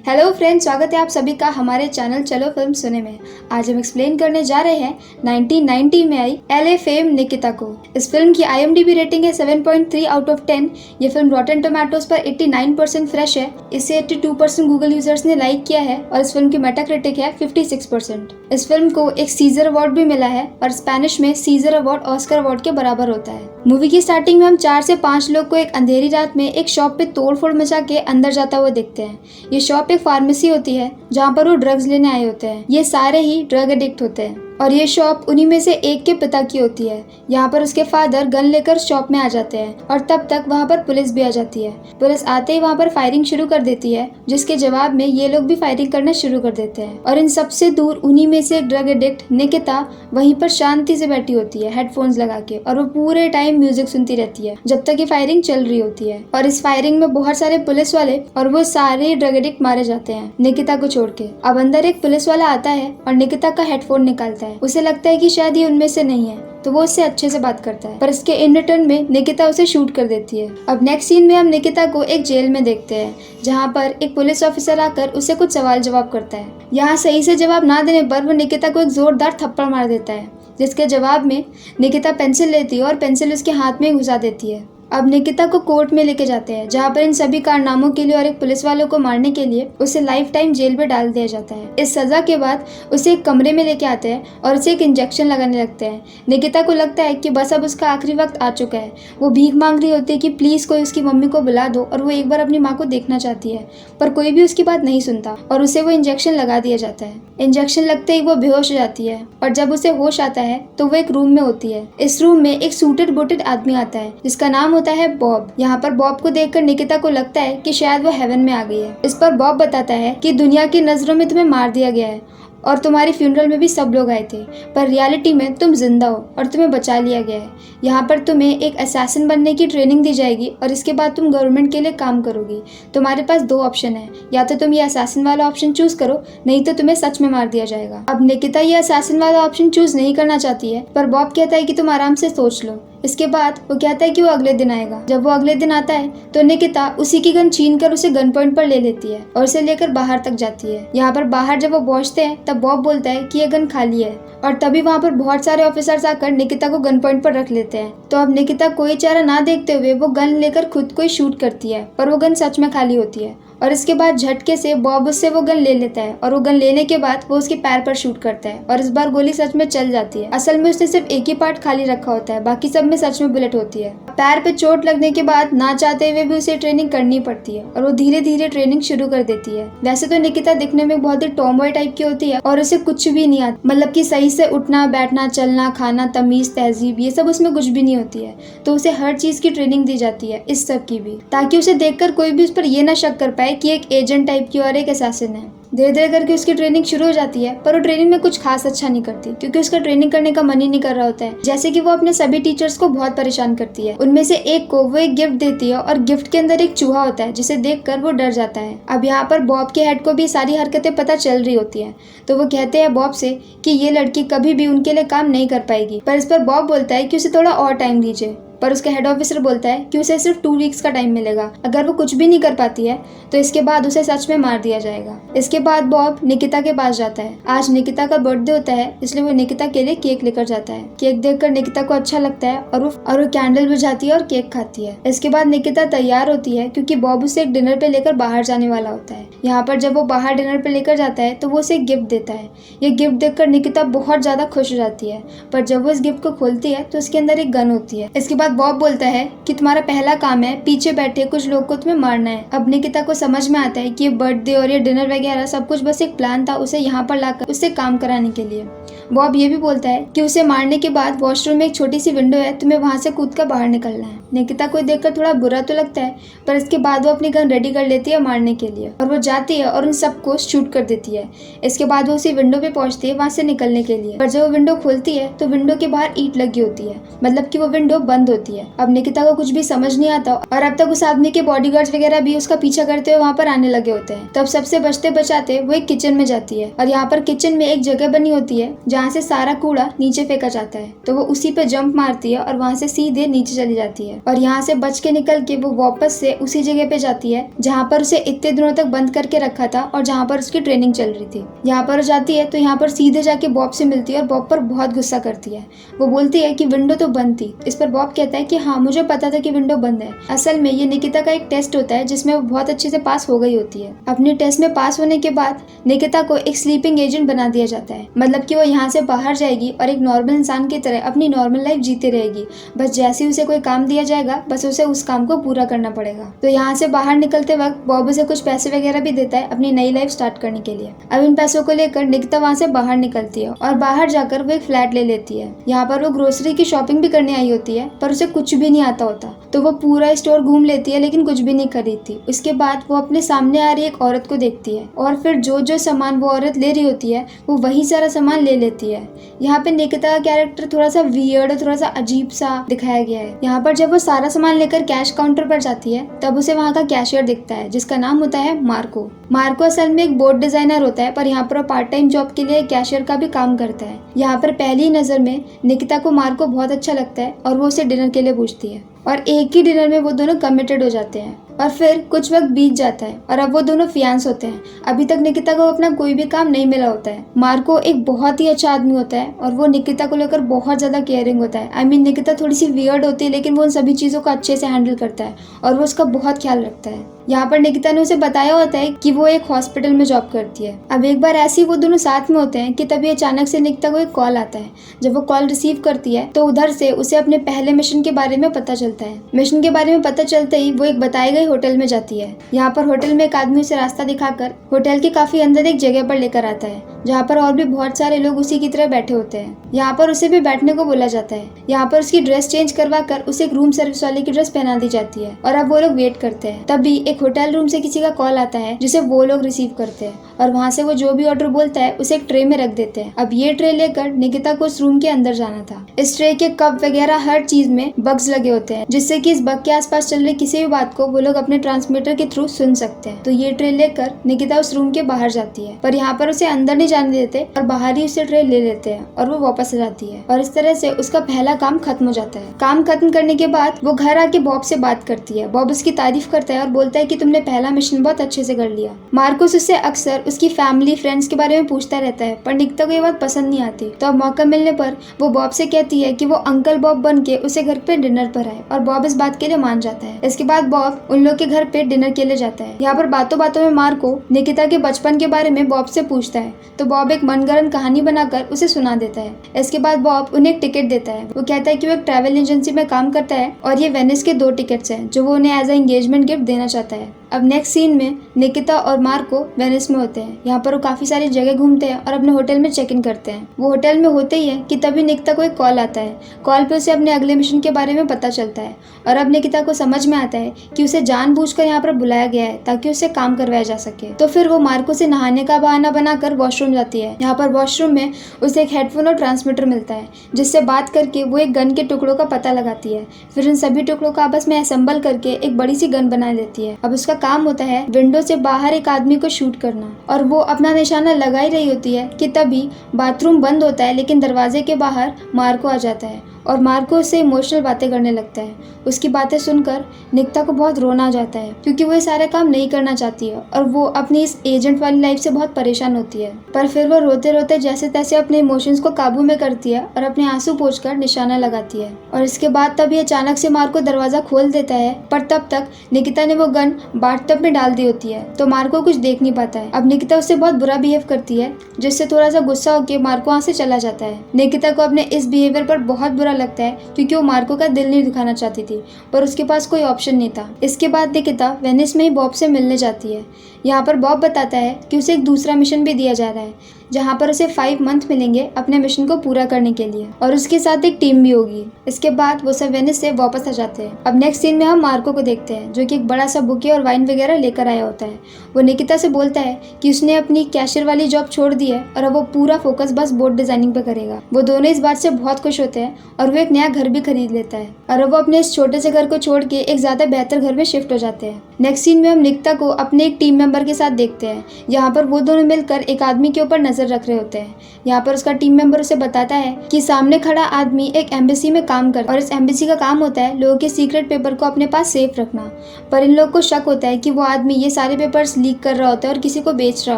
Hello friends, स्वागत है आप सभी का हमारे चैनल चलो फिल्म सुने में। आज हम एक्सप्लेन करने जा रहे हैं 1990 में आई एलए फेम निकिता को। इस फिल्म की IMDb रेटिंग है 7.3 आउट ऑफ 10। ये फिल्म रॉटन टोमेटोज पर 89% फ्रेश है। इसे 82% गूगल यूजर्स ने लाइक किया है और इस फिल्म की मेटाक्रिटिक है 56%। इस फिल्म को एक सीजर अवार्ड भी मिला है और स्पेनिश में सीजर अवार्ड ऑस्कर अवार्ड के बराबर होता है। मूवी की स्टार्टिंग में हम 4 से 5 लोग को एक अंधेरी रात में एक शॉप पे तोड़फोड़ मचा के अंदर जाता हुआ देखते हैं। ये शॉप एक फार्मेसी होती है जहाँ पर वो ड्रग्स लेने आए होते हैं। ये सारे ही ड्रग एडिक्ट होते हैं और ये शॉप उन्हीं में से एक के पिता की होती है। यहाँ पर उसके फादर गन लेकर शॉप में आ जाते हैं और तब तक वहाँ पर पुलिस भी आ जाती है। पुलिस आते ही वहाँ पर फायरिंग शुरू कर देती है, जिसके जवाब में ये लोग भी फायरिंग करना शुरू कर देते हैं। और इन सबसे दूर उन्हीं में से एक ड्रग एडिक्ट निकिता वहीं पर शांति से बैठी होती है हेडफोन्स लगा के, और वो पूरे टाइम म्यूजिक सुनती रहती है जब तक ये फायरिंग चल रही होती है। और इस फायरिंग में बहुत सारे पुलिस वाले और वो सारे ड्रग एडिक्ट मारे जाते हैं निकिता को छोड़ के। अब अंदर एक पुलिस वाला आता है और निकिता का हेडफोन निकालता है। उसे लगता है कि शायद ये उनमें से नहीं है, तो वो उससे अच्छे से बात करता है, पर इसके इन रिटर्न में निकिता उसे शूट कर देती है। अब नेक्स्ट सीन में हम निकिता को एक जेल में देखते हैं, जहाँ पर एक पुलिस ऑफिसर आकर उसे कुछ सवाल जवाब करता है। यहाँ सही से जवाब ना देने पर वो निकिता को एक जोरदार थप्पड़ मार देता है, जिसके जवाब में निकिता पेंसिल लेती है और पेंसिल उसके हाथ में घुसा देती है। अब निकिता को कोर्ट में लेके जाते हैं, जहाँ पर इन सभी कारनामों के लिए और एक पुलिस वालों को मारने के लिए उसे लाइफ टाइम जेल में डाल दिया जाता है। इस सजा के बाद उसे एक कमरे में लेके आते हैं और उसे एक इंजेक्शन लगाने लगते हैं। निकिता को लगता है कि बस अब उसका आखिरी वक्त आ चुका है। वो भीख मांग रही होती है कि प्लीज कोई उसकी मम्मी को बुला दो, और वो एक बार अपनी माँ को देखना चाहती है, पर कोई भी उसकी बात नहीं सुनता और उसे वो इंजेक्शन लगा दिया जाता है। इंजेक्शन लगते ही वो बेहोश हो जाती है और जब उसे होश आता है तो वो एक रूम में होती है। इस रूम में एक सूटेड बूटेड आदमी आता है जिसका नाम होता है बॉब। यहाँ पर बॉब को देखकर निकिता को लगता है कि शायद वो हेवन में आ गई है। इस पर बॉब बताता है कि दुनिया की नजरों में तुम्हें मार दिया गया है और तुम्हारी फ्यूनरल में भी सब लोग आए थे, पर रियलिटी में तुम जिंदा हो और तुम्हें बचा लिया गया है। यहाँ पर तुम्हें एक असैसिन बनने की ट्रेनिंग दी जाएगी और इसके बाद तुम गवर्नमेंट के लिए काम करोगी। तुम्हारे पास 2 ऑप्शन है, या तो तुम ये असैसिन वाला ऑप्शन चूज करो, नहीं तो तुम्हें सच में मार दिया जाएगा। अब निकिता ये असैसिन वाला ऑप्शन चूज नहीं करना चाहती है, पर बॉब कहता है कि तुम आराम से सोच लो। इसके बाद वो कहता है कि वो अगले दिन आएगा। जब वो अगले दिन आता है तो निकिता उसी की गन छीन कर उसे गन पॉइंट पर ले लेती है और उसे लेकर बाहर तक जाती है। यहाँ पर बाहर जब वो पहुंचते हैं तब बॉब बोलता है कि ये गन खाली है, और तभी वहाँ पर बहुत सारे ऑफिसर्स आकर निकिता को गन पॉइंट पर रख लेते हैं। तो अब निकिता कोई चारा ना देखते हुए वो गन लेकर खुद को ही शूट करती है, पर वो गन सच में खाली होती है। और इसके बाद झटके से बॉब उससे वो गन ले लेता है और वो गन लेने के बाद वो उसके पैर पर शूट करता है और इस बार गोली सच में चल जाती है। असल में उसने सिर्फ एक ही पार्ट खाली रखा होता है, बाकी सब में सच में बुलेट होती है। पैर पे चोट लगने के बाद ना चाहते हुए भी उसे ट्रेनिंग करनी पड़ती है और वो धीरे धीरे ट्रेनिंग शुरू कर देती है। वैसे तो निकिता दिखने में बहुत ही टॉमबॉय टाइप की होती है और उसे कुछ भी नहीं आता, मतलब कि सही से उठना बैठना चलना खाना तमीज तहजीब ये सब उसमें कुछ भी नहीं होती है। तो उसे हर चीज की ट्रेनिंग दी जाती है, इस सब की भी, ताकि उसे देखकर कोई भी उस पर ये ना शक कर पाए कि एक एजेंट टाइप की और एक असैसिन है। धीरे धीरे करके उसकी ट्रेनिंग शुरू हो जाती है, पर वो ट्रेनिंग में कुछ खास अच्छा नहीं करती क्योंकि उसका ट्रेनिंग करने का मन ही नहीं कर रहा होता है। जैसे कि वो अपने सभी टीचर्स को बहुत परेशान करती है। उनमें से एक को वो एक गिफ्ट देती है और गिफ्ट के अंदर एक चूहा होता है जिसे देखकर वो डर जाता है। अब यहाँ पर बॉब के हेड को भी सारी हरकतें पता चल रही होती है, तो वो कहते हैं बॉब से कि ये लड़की कभी भी उनके लिए काम नहीं कर पाएगी। पर इस पर बॉब बोलता है कि उसे थोड़ा और टाइम दीजिए, पर उसका हेड ऑफिसर बोलता है कि उसे सिर्फ 2 वीक्स का टाइम मिलेगा। अगर वो कुछ भी नहीं कर पाती है तो इसके बाद उसे सच में मार दिया जाएगा। इसके बाद बॉब निकिता के पास जाता है। आज निकिता का बर्थडे होता है, इसलिए वो निकिता के लिए केक लेकर जाता है। केक देखकर निकिता को अच्छा लगता है और वो कैंडल बुझाती है और केक खाती है। इसके बाद निकिता तैयार होती है क्योंकि बॉब उसे एक डिनर पे लेकर बाहर जाने वाला होता है। यहाँ पर जब वो बाहर डिनर पे लेकर जाता है तो वो उसे एक गिफ्ट देता है। ये गिफ्ट देखकर निकिता बहुत ज्यादा खुश हो जाती है, पर जब वो इस गिफ्ट को खोलती है तो उसके अंदर एक गन होती है। इसके बाद बॉब बोलता है कि तुम्हारा पहला काम है पीछे बैठे कुछ लोग को तुम्हें मारना है। अब निकिता को समझ में आता है कि ये बर्थडे और ये डिनर वगैरह सब कुछ बस एक प्लान था उसे यहाँ पर लाकर उससे काम कराने के लिए। बॉब ये भी बोलता है कि उसे मारने के बाद वॉशरूम में एक छोटी सी विंडो है, तुम्हें वहां से कूद कर बाहर निकलना है। निकिता को देखकर थोड़ा बुरा तो लगता है, पर इसके बाद वो अपनी गन रेडी कर लेती है मारने के लिए और वो जाती है और उन सबको शूट कर देती है। इसके बाद वो उसी विंडो पे पहुंचती है वहां से निकलने के लिए, पर जब वो विंडो खोलती है तो विंडो के बाहर ईंट लगी होती है, मतलब कि वो विंडो बंद होती है। अब निकिता को कुछ भी समझ नहीं आता और अब तक उस आदमी के बॉडीगार्ड्स वगैरह भी उसका पीछा करते हुए वहाँ पर आने लगे होते हैं। तब सबसे बचते बचाते वो एक किचन में जाती है और यहाँ पर किचन में एक जगह बनी होती है जहाँ से सारा कूड़ा नीचे फेंका जाता है। तो वो उसी पे जंप मारती है और वहाँ से सीधे नीचे चली जाती है और यहाँ से बच के निकल के वो वापस से उसी जगह पे जाती है जहाँ पर उसे इतने दिनों तक बंद करके रखा था और जहाँ पर उसकी ट्रेनिंग चल रही थी। यहाँ पर जाती है तो यहाँ पर सीधे जाके बॉब से मिलती है और बॉब पर बहुत गुस्सा करती है। वो बोलती है कि विंडो तो बंद थी। इस पर बॉब कहता है कि हाँ, मुझे पता था कि विंडो बंद है। असल में ये निकिता का एक टेस्ट होता है जिसमें वो बहुत अच्छे से पास हो गई होती है। अपने टेस्ट में पास होने के बाद निकिता को एक स्लीपिंग एजेंट बना दिया जाता है, मतलब कि वो यहाँ से बाहर जाएगी और एक नॉर्मल इंसान की तरह अपनी नॉर्मल लाइफ जीते रहेगी। बस जैसे ही उसे कोई काम दिया जाएगा बस उसे उस काम को पूरा करना पड़ेगा। तो यहाँ से बाहर निकलते वक्त बॉब उसे कुछ पैसे वगैरह भी देता है अपनी नई लाइफ स्टार्ट करने के लिए। अब इन पैसों को लेकर निकिता वहाँ से बाहर निकलती है और बाहर जाकर वो एक फ्लैट ले लेती है। यहाँ पर वो ग्रोसरी की शॉपिंग भी करने आई होती है पर उसे कुछ भी नहीं आता होता, तो वो पूरा स्टोर घूम लेती है लेकिन कुछ भी नहीं खरीदती। उसके बाद वो अपने सामने आ रही एक औरत को देखती है और फिर जो जो सामान वो औरत ले रही होती है वो वही सारा सामान ले लेती है। यहाँ पे निकिता का कैरेक्टर थोड़ा सा वियर्ड और थोड़ा सा अजीब सा दिखाया गया है। यहाँ पर जब वो सारा सामान लेकर कैश काउंटर पर जाती है तब उसे वहाँ का कैशियर दिखता है जिसका नाम होता है मार्को। मार्को असल में एक बोर्ड डिजाइनर होता है पर यहाँ पर पार्ट टाइम जॉब के लिए कैशियर का भी काम करता है। यहाँ पर पहली नजर में निकिता को मार्को बहुत अच्छा लगता है और वो उसे डिनर के लिए पूछती है और एक ही डिनर में वो दोनों कमिटेड हो जाते हैं। और फिर कुछ वक्त बीत जाता है और अब वो दोनों फियांस होते हैं। अभी तक निकिता को अपना कोई भी काम नहीं मिला होता है। मार्को एक बहुत ही अच्छा आदमी होता है और वो निकिता को लेकर बहुत ज्यादा केयरिंग होता है। निकिता थोड़ी सी वियर्ड होती है लेकिन वो उन सभी चीजों को अच्छे से हैंडल करता है और वो उसका बहुत ख्याल रखता है। यहाँ पर निकिता ने उसे बताया होता है कि वो एक हॉस्पिटल में जॉब करती है। अब एक बार ऐसे ही वो दोनों साथ में होते हैं कि तभी अचानक से निकिता को एक कॉल आता है। जब वो कॉल रिसीव करती है तो उधर से उसे अपने पहले मिशन के बारे में पता चलता है। मिशन के बारे में पता चलते ही वो एक बताए गए होटल में जाती है। यहाँ पर होटल में एक आदमी उसे रास्ता दिखाकर होटल के काफी अंदर एक जगह पर लेकर आता है जहाँ पर और भी बहुत सारे लोग उसी की तरह बैठे होते हैं। यहाँ पर उसे भी बैठने को बोला जाता है। यहाँ पर उसकी ड्रेस चेंज करवा कर उसे एक रूम सर्विस वाले की ड्रेस पहना दी जाती है और अब वो लोग वेट करते हैं। तभी एक होटल रूम से किसी का कॉल आता है जिसे वो लोग रिसीव करते हैं और वहाँ से वो जो भी ऑर्डर बोलता है उसे एक ट्रे में रख देते हैं। अब ये ट्रे लेकर निकिता को उस रूम के अंदर जाना था। इस ट्रे के कप वगैरह हर चीज में बग्स लगे होते हैं जिससे कि इस बग के आसपास चल रही किसी भी बात को वो लोग अपने ट्रांसमीटर के थ्रू सुन सकते हैं। तो ये ट्रे लेकर निकिता उस रूम के बाहर जाती है पर यहाँ पर उसे अंदर नहीं जाने देते और बाहर ही उसे ट्रे ले लेते हैं और वो वापस आ जाती है और इस तरह से उसका पहला काम खत्म हो जाता है। काम खत्म करने के बाद वो घर आके बॉब से बात करती है। बॉब उसकी तारीफ करता है और बोलता है कि तुमने पहला मिशन बहुत अच्छे से कर लिया। मार्कोस उससे अक्सर उसकी फैमिली फ्रेंड्स के बारे में पूछता रहता है पर निकिता को ये बात पसंद नहीं आती। तो अब मौका मिलने पर वो बॉब से कहती है कि वो अंकल बॉब बन के उसे घर पे डिनर पर आए और बॉब इस बात के लिए मान जाता है। इसके बाद बॉब उन लोग के घर पे डिनर के लिए जाता है। यहाँ पर बातों बातों में मार्को निकिता के बचपन के बारे में बॉब से पूछता है तो बॉब एक मनगढ़ंत कहानी बनाकर उसे सुना देता है। इसके बाद बॉब उन्हें एक टिकट देता है। वो कहता है कि वो एक ट्रैवल एजेंसी में काम करता है और ये वेनिस के 2 टिकट्स हैं जो वो उन्हें एज ए एंगेजमेंट गिफ्ट देना चाहता है। अब नेक्स्ट सीन में निकिता और मार्को वेनिस में होते हैं। यहाँ पर वो काफी सारी जगह घूमते हैं और अपने होटल में चेक इन करते हैं। वो होटल में होते ही है कि तभी निकिता को एक कॉल आता है। कॉल पे उसे अपने अगले मिशन के बारे में पता चलता है और अब निकिता को समझ में आता है कि उसे जानबूझकर यहाँ पर बुलाया गया है ताकि उसे काम करवाया जा सके। तो फिर वो मार्को से नहाने का बहाना बनाकर वॉशरूम जाती है। यहाँ पर वॉशरूम में उसे एक हेडफोन और ट्रांसमीटर मिलता है जिससे बात करके वो एक गन के टुकड़ों का पता लगाती है। फिर इन सभी टुकड़ों को आपस में असेंबल करके एक बड़ी सी गन बना लेती है। अब उसका काम होता है विंडो से बाहर एक आदमी को शूट करना और वो अपना निशाना लगा ही रही होती है कि तभी बाथरूम बंद होता है लेकिन दरवाजे के बाहर मार्को आ जाता है और मार्को उससे इमोशनल बातें करने लगता है। उसकी बातें सुनकर निकिता को बहुत रोना आ जाता है क्योंकि वो ये सारे काम नहीं करना चाहती है और वो अपनी इस एजेंट वाली लाइफ से बहुत परेशान होती है। पर फिर वो रोते रोते जैसे तैसे अपने इमोशंस को काबू में करती है और अपने आंसू पोंछकर निशाना लगाती है और इसके बाद तभी अचानक से मार्को दरवाजा खोल देता है पर तब तक निकिता ने वो गन बाथटब में डाल दी होती है तो मार्को कुछ देख नहीं पाता है। अब निकिता उससे बहुत बुरा बिहेव करती है जिससे थोड़ा सा गुस्सा होकर मार्को वहाँ से चला जाता है। निकिता को अपने इस बिहेवियर पर बहुत बुरा लगता है क्योंकि वो मार्को का दिल नहीं दुखाना चाहती थी पर उसके पास कोई ऑप्शन नहीं था। इसके बाद निकिता वेनिस में ही बॉब से मिलने जाती है। यहाँ पर बॉब बताता है कि उसे एक दूसरा मिशन भी दिया जा रहा है जहाँ पर उसे 5 मंथ मिलेंगे अपने मिशन को पूरा करने के लिए और उसके साथ एक टीम भी होगी। इसके बाद वो सब वेनिस से वापस आ जाते हैं। अब नेक्स्ट सीन में हम मार्को को देखते हैं जो कि एक बड़ा सा बुके और वाइन वगैरह लेकर आया होता है। वो निकिता से बोलता है कि उसने अपनी कैशियर वाली जॉब छोड़ दी है और अब वो पूरा फोकस बस बोर्ड डिजाइनिंग पे करेगा। वो दोनों इस बात से बहुत खुश होते हैं और वो एक नया घर भी खरीद लेता है और अब वो अपने इस छोटे से घर को छोड़ के एक ज्यादा बेहतर घर में शिफ्ट हो जाते हैं। नेक्स्ट सीन में हम निकिता को अपने एक टीम मेंबर मेंबर के साथ देखते हैं। यहाँ पर वो दोनों मिलकर एक आदमी के ऊपर नजर रख रहे होते हैं। यहाँ पर उसका टीम मेंबर उसे बताता है कि सामने खड़ा आदमी एक एम्बेसी में काम करता है और इस एम्बेसी का काम होता है लोगों के सीक्रेट पेपर को अपने पास सेफ रखना। पर इन लोगों को शक होता है कि वो आदमी ये सारे पेपर्स लीक कर रहा होता है और किसी को बेच रहा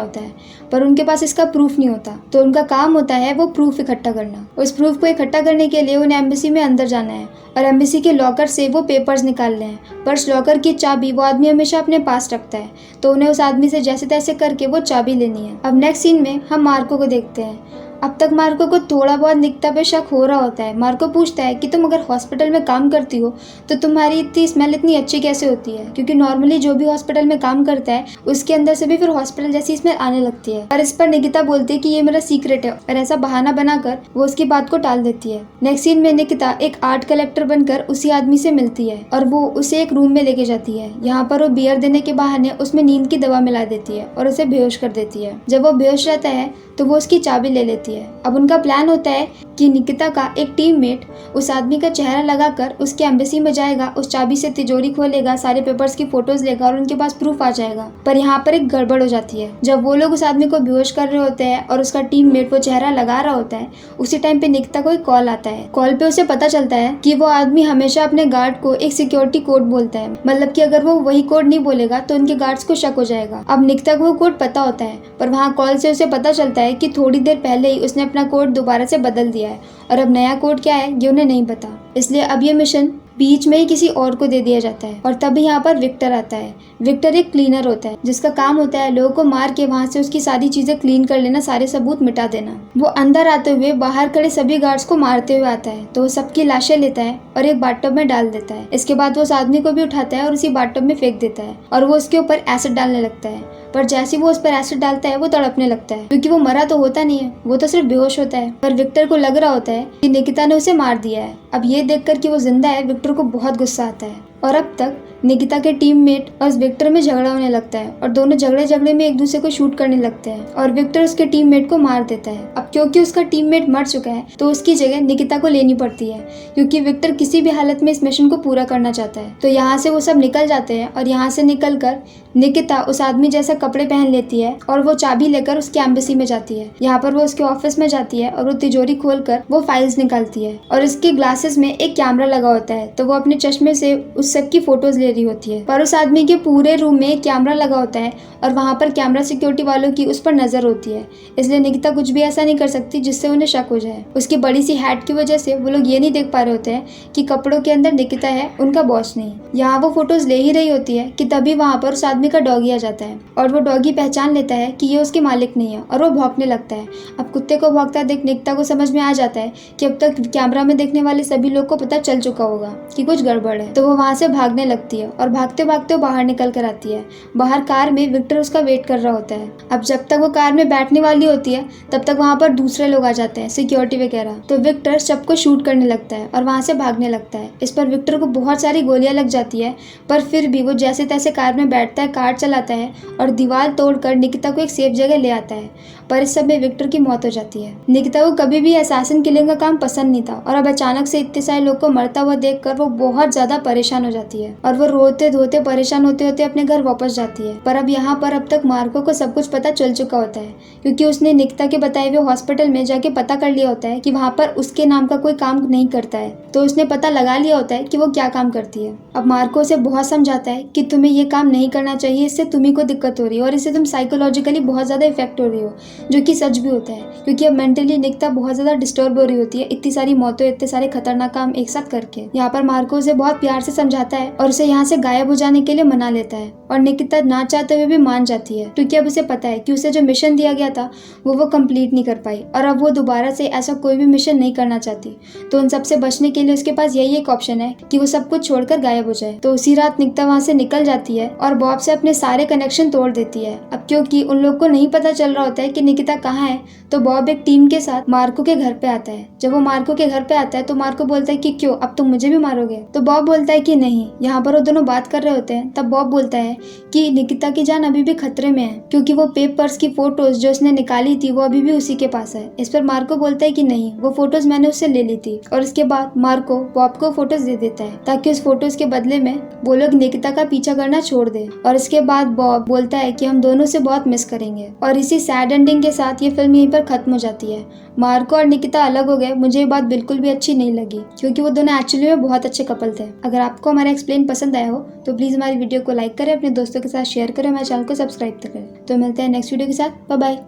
होता है, पर उनके पास इसका प्रूफ नहीं होता। तो उनका काम होता है वो प्रूफ इकट्ठा करना। उस प्रूफ को इकट्ठा करने के लिए उन्हें एम्बेसी में अंदर जाना है और एम्बेसी के लॉकर से वो पेपर्स निकालने हैं, पर उस लॉकर की चाबी वो आदमी हमेशा अपने पास रखता है। तो उन्हें उस आदमी से जैसे तैसे करके वो चाबी लेनी है। अब नेक्स्ट सीन में हम मार्को को देखते हैं। अब तक मार्को को थोड़ा बहुत निकिता पे शक हो रहा होता है। मार्को पूछता है कि तुम अगर हॉस्पिटल में काम करती हो तो तुम्हारी इतनी स्मेल इतनी अच्छी कैसे होती है, क्योंकि नॉर्मली जो भी हॉस्पिटल में काम करता है उसके अंदर से भी फिर हॉस्पिटल जैसी स्मेल आने लगती है। पर इस पर निकिता बोलती है कि ये मेरा सीक्रेट है और ऐसा बहाना बनाकर वो उसकी बात को टाल देती है। नेक्स्ट सीन में निकिता एक आर्ट कलेक्टर बनकर उसी आदमी से मिलती है और वो उसे एक रूम में लेके जाती है। यहाँ पर वो बियर देने के बहाने उसमें नींद की दवा मिला देती है और उसे बेहोश कर देती है। जब वो बेहोश रहता है तो वो उसकी चाबी ले लेती है। अब उनका प्लान होता है कि निकिता का एक टीममेट उस आदमी का चेहरा लगाकर उसके एम्बेसी में जाएगा, उस चाबी से तिजोरी खोलेगा, सारे पेपर्स की फोटोज लेगा और उनके पास प्रूफ आ जाएगा। पर यहाँ पर एक गड़बड़ हो जाती है। जब वो लोग उस आदमी को बेहोश कर रहे होते हैं और उसका टीममेट वो चेहरा लगा रहा होता है, उसी टाइम पे निकिता को एक कॉल आता है। कॉल पे उसे पता चलता है कि वो आदमी हमेशा अपने गार्ड को एक सिक्योरिटी कोड बोलता है, मतलब कि अगर वो वही कोड नहीं बोलेगा तो उनके गार्ड्स को शक हो जाएगा। अब निकिता को वो कोड पता होता है, पर वहाँ कॉल से उसे पता चलता है कि थोड़ी देर पहले ही उसने अपना कोड दोबारा से बदल दिया है और अब नया कोड क्या है ये उन्हें नहीं पता। इसलिए अब ये मिशन बीच में ही किसी और को दे दिया जाता है। और तभी यहाँ पर विक्टर आता है। विक्टर एक क्लीनर होता है जिसका काम होता है लोगों को मार के वहाँ से उसकी सारी चीजें क्लीन कर लेना, सारे सबूत मिटा देना। वो अंदर आते हुए बाहर खड़े सभी गार्ड्स को मारते हुए आता है, तो वो सबकी लाशें लेता है और एक बाथटब में डाल देता है। इसके बाद वो उस आदमी को भी उठाता है और उसी बाथटब में फेंक देता है और वो उसके ऊपर एसिड डालने लगता है। पर जैसे वो उस पर एसिड डालता है वो तड़पने लगता है, क्योंकि वो मरा तो होता नहीं है, वो तो सिर्फ बेहोश होता है। पर विक्टर को लग रहा होता है कि निकिता ने उसे मार दिया है। अब ये देखकर कि वो जिंदा है, विक्टर को बहुत गुस्सा आता है और अब तक निकिता के टीममेट और विक्टर में झगड़ा होने लगता है और दोनों झगड़े में एक दूसरे को शूट करने लगते हैं और विक्टर उसके टीममेट को मार देता है। अब क्योंकि उसका टीममेट मर चुका है तो उसकी जगह निकिता को लेनी पड़ती है, क्योंकि विक्टर किसी भी हालत में इस मिशन को पूरा करना चाहता है। तो यहाँ से वो सब निकल जाते हैं और यहाँ से निकल कर निकिता उस आदमी जैसा कपड़े पहन लेती है और वो चाबी लेकर उसके एम्बेसी में जाती है। यहाँ पर वो उसके ऑफिस में जाती है और वो तिजोरी खोलकर वो फाइल्स निकालती है और इसके ग्लासेस में एक कैमरा लगा होता है, तो वो अपने चश्मे से उस सब की फोटोज ले रही होती है। पर उस आदमी के पूरे रूम में एक कैमरा लगा होता है और वहाँ पर कैमरा सिक्योरिटी वालों की उस पर नजर होती है, इसलिए निकिता कुछ भी ऐसा नहीं कर सकती जिससे उन्हें शक हो जाए। उसकी बड़ी सी हैट की वजह से वो लोग ये नहीं देख पा रहे होते हैं कि कपड़ों के अंदर निकिता है, उनका बॉस नहीं। यहाँ वो फोटोज ले ही रही होती है कि तभी वहाँ पर उस आदमी का डॉगी आ जाता है और वो डॉगी पहचान लेता है कि ये उसके मालिक नहीं है और वो भौंकने लगता है। अब कुत्ते को भौंकता देख निकिता को समझ में आ जाता है कि अब तक कैमरा में देखने वाले सभी लोग को पता चल चुका होगा कि कुछ गड़बड़ है, तो वो वहाँ से भागने लगती है और भागते भागते वो बाहर निकल कर आती है। बाहर कार में विक्टर उसका वेट कर रहा होता है। अब जब तक वो कार में बैठने वाली होती है तब तक वहाँ पर दूसरे लोग आ जाते हैं, सिक्योरिटी वगैरह, तो विक्टर सबको शूट करने लगता है और वहाँ से भागने लगता है। इस पर विक्टर को बहुत सारी गोलियां लग जाती है, पर फिर भी वो जैसे तैसे कार में बैठता है, कार चलाता है और दीवार तोड़कर निकिता को एक सेफ जगह ले आता है। पर इस सब में विक्टर की मौत हो जाती है। निकिता को कभी भी असैसिन किलिंग का काम पसंद नहीं था और अब अचानक से इतने सारे लोग को मरता हुआ देखकर वो बहुत ज्यादा परेशान हो जाती है और वो रोते धोते परेशान होते होते अपने घर वापस जाती है। पर अब यहाँ पर अब तक मार्को को सब कुछ पता चल चुका होता है, क्योंकि उसने निकिता के बताए हुए हॉस्पिटल में जाके पता कर लिया होता है कि वहाँ पर उसके नाम का कोई काम नहीं करता है, तो उसने पता लगा लिया होता है कि वो क्या काम करती है। अब मार्को उसे बहुत समझाता है कि तुम्हें ये काम नहीं करना चाहिए, इससे तुम्ही को दिक्कत हो रही है और इससे तुम साइकोलॉजिकली बहुत ज्यादा इफेक्ट हो रही हो, जो कि सच भी होता है, क्योंकि अब मेंटली निकिता बहुत ज्यादा डिस्टर्ब हो रही होती है इतनी सारी मौतें, इतने सारे खतरनाक काम एक साथ करके। यहाँ पर मार्को उसे बहुत प्यार से समझाता है और उसे यहाँ से गायब हो जाने के लिए मना लेता है और निकिता ना चाहते हुए भी मान जाती है, क्योंकि अब उसे पता है कि उसे जो मिशन दिया गया था वो कंप्लीट नहीं कर पाई और अब वो दोबारा से ऐसा कोई भी मिशन नहीं करना चाहती। तो उन सबसे बचने के लिए उसके पास यही एक ऑप्शन है कि वो सब कुछ छोड़कर गायब हो जाए। तो उसी रात निकिता वहाँ से निकल जाती है और बॉब से अपने सारे कनेक्शन तोड़ देती है। अब क्योंकि उन लोग को नहीं पता चल रहा होता है कि निकिता कहाँ है, तो बॉब एक टीम के साथ मार्को के घर पे आता है। जब वो मार्को के घर पे आता है तो मार्को बोलता है कि क्यों, अब तुम मुझे भी मारोगे? तो बॉब बोलता है कि नहीं। यहाँ पर वो दोनों बात कर रहे होते हैं, तब बॉब बोलता है कि निकिता की जान अभी भी खतरे में है क्योंकि वो पेपर्स की फोटोज जो उसने निकाली थी वो अभी भी उसी के पास है। इस पर मार्को बोलता है कि नहीं, वो फोटोज मैंने उससे ले ली थी। और इसके बाद मार्को बॉब को फोटोज दे देता है ताकि उस फोटोज के बदले में वो लोग निकिता का पीछा करना छोड़ दे। और इसके बाद बॉब बोलता है कि हम दोनों से बहुत मिस करेंगे। और इसी सैड एंडिंग के साथ ये फिल्म यहीं पर खत्म हो जाती है। मार्को और निकिता अलग हो गए, मुझे ये बात बिल्कुल भी अच्छी नहीं लगी क्योंकि वो दोनों एक्चुअली में बहुत अच्छे कपल थे। अगर आपको हमारा एक्सप्लेन पसंद आया हो तो प्लीज हमारी वीडियो को लाइक करें, अपने दोस्तों के साथ शेयर करें, हमारे चैनल को सब्सक्राइब करें। तो मिलते हैं नेक्स्ट वीडियो के साथ। Bye bye.